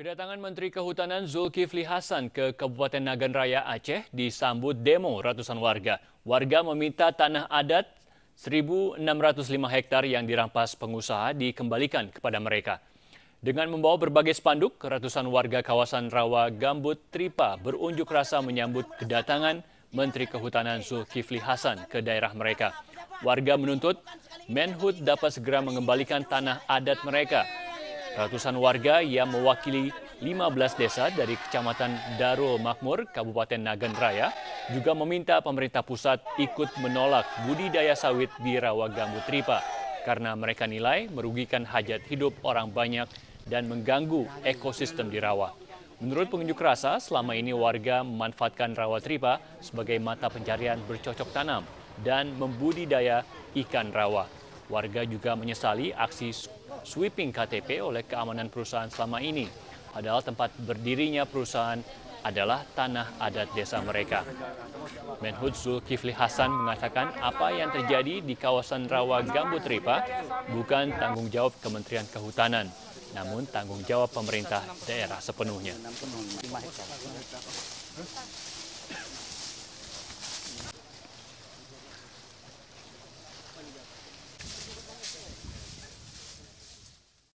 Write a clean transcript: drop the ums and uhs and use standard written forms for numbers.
Kedatangan Menteri Kehutanan Zulkifli Hasan ke Kabupaten Nagan Raya, Aceh disambut demo ratusan warga. Warga meminta tanah adat 1.605 hektar yang dirampas pengusaha dikembalikan kepada mereka. Dengan membawa berbagai spanduk, ratusan warga kawasan Rawa Gambut Tripa berunjuk rasa menyambut kedatangan Menteri Kehutanan Zulkifli Hasan ke daerah mereka. Warga menuntut Menhub dapat segera mengembalikan tanah adat mereka. Ratusan warga yang mewakili 15 desa dari Kecamatan Darul Makmur, Kabupaten Nagan Raya, juga meminta pemerintah pusat ikut menolak budidaya sawit di Rawa Gambut Tripa karena mereka nilai merugikan hajat hidup orang banyak dan mengganggu ekosistem di rawa. Menurut pengunjuk rasa, selama ini warga memanfaatkan Rawa Tripa sebagai mata pencarian bercocok tanam dan membudidaya ikan rawa. Warga juga menyesali aksi sweeping KTP oleh keamanan perusahaan selama ini. Padahal tempat berdirinya perusahaan adalah tanah adat desa mereka. Menhub Zulkifli Hasan mengatakan apa yang terjadi di kawasan Rawa Gambut Tripa bukan tanggung jawab Kementerian Kehutanan, namun tanggung jawab pemerintah daerah sepenuhnya.